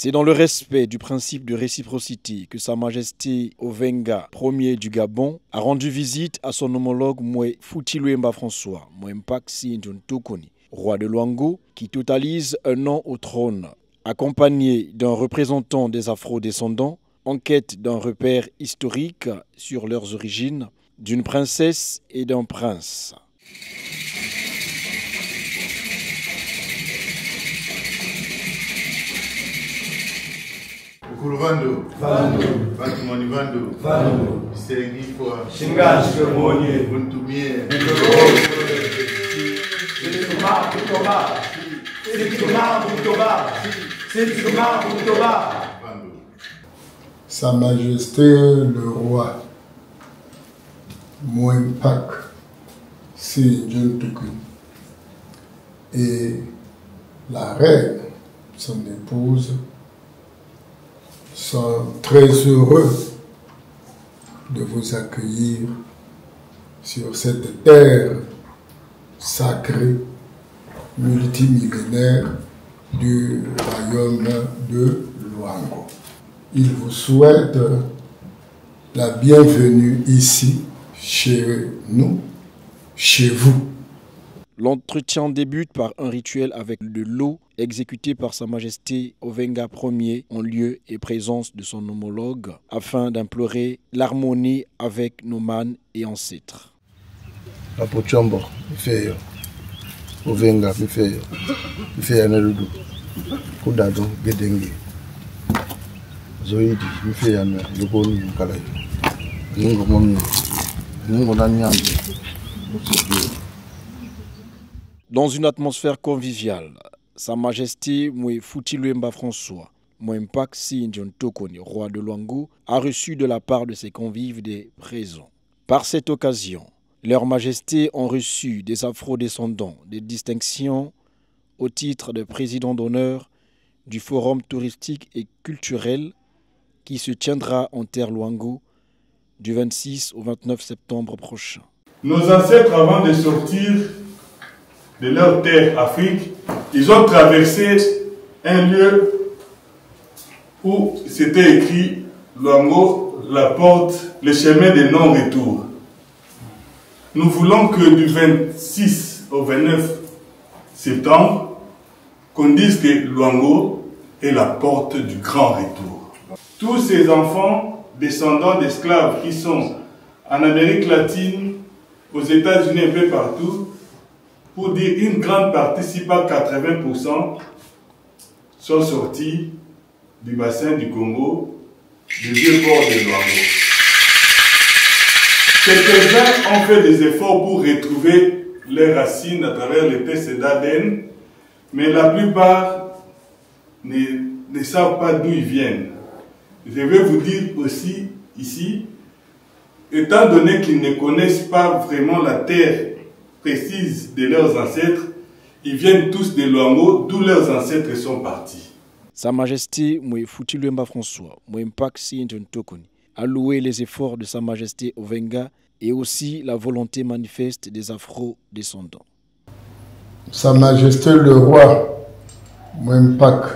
C'est dans le respect du principe de réciprocité que Sa Majesté Ovenga Ier du Gabon a rendu visite à son homologue Moué Fouti-Louemba François, Mouempaxi Ndjontokoni, roi de Luango, qui totalise un an au trône, accompagné d'un représentant des Afro-descendants, en quête d'un repère historique sur leurs origines, d'une princesse et d'un prince. Kulvando, Vando, Batumani Vando, Vando, Serengifwa, Shingashi Kemonye, Buntumie, Sa Majesté le roi Mouempaxi Ndjontokoni et la reine, son épouse, sont très heureux de vous accueillir sur cette terre sacrée, multimillénaire du royaume de Luango. Ils vous souhaitent la bienvenue ici, chez nous, chez vous. L'entretien débute par un rituel avec de l'eau exécuté par Sa Majesté Ovenga Ier en lieu et présence de son homologue afin d'implorer l'harmonie avec nos mânes et ancêtres. Apochombo, Mifeyo, Ovenga, Mifeyo, Mifeyo Nerudu, Kudado, Gedengi, Zoidi, Mifeyo Yukoni, Mukalayo, Ningo Momi, Ningo Nanyambi. Dans une atmosphère conviviale, Sa Majesté Moué Fouti-Louemba François, Mouempaxi Ndjontokoni, roi de Luango, a reçu de la part de ses convives des présents. Par cette occasion, leurs majestés ont reçu des afro-descendants des distinctions au titre de président d'honneur du Forum touristique et culturel qui se tiendra en terre Luango du 26 au 29 septembre prochain. Nos ancêtres, avant de sortir de leur terre Afrique, ils ont traversé un lieu où c'était écrit Luango, la porte, le chemin de non-retour. Nous voulons que du 26 au 29 septembre, qu'on dise que Luango est la porte du grand retour. Tous ces enfants, descendants d'esclaves qui sont en Amérique latine, aux États-Unis, un peu partout, pour dire une grande partie, si pas 80%, sont sortis du bassin du Congo, du vieux port de Luango. Quelques-uns ont fait des efforts pour retrouver leurs racines à travers les tests d'ADN, mais la plupart ne savent pas d'où ils viennent. Je vais vous dire aussi ici, étant donné qu'ils ne connaissent pas vraiment la terre précise de leurs ancêtres, ils viennent tous de Luango, d'où leurs ancêtres sont partis. Sa Majesté Moué Fouti-Louemba François, Mouempaxi Ndjontokoni, a loué les efforts de Sa Majesté Ovenga et aussi la volonté manifeste des Afro-descendants. Sa Majesté le roi Mouempaxi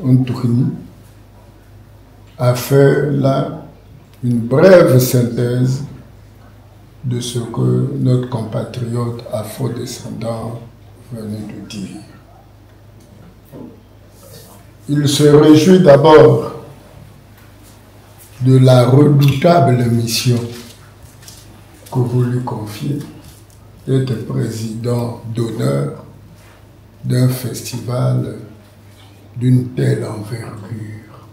Ndjontokoni a fait là une brève synthèse de ce que notre compatriote afro-descendant venait de dire. Il se réjouit d'abord de la redoutable mission que vous lui confiez d'être président d'honneur d'un festival d'une telle envergure.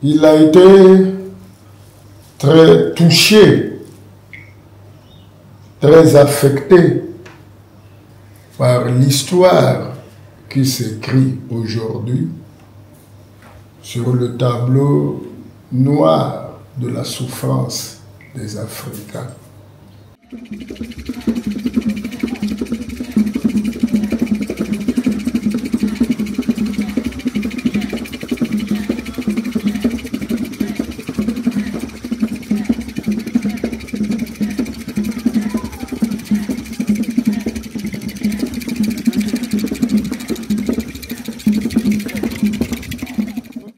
Il a été très touché, très affecté par l'histoire qui s'écrit aujourd'hui sur le tableau noir de la souffrance des Africains.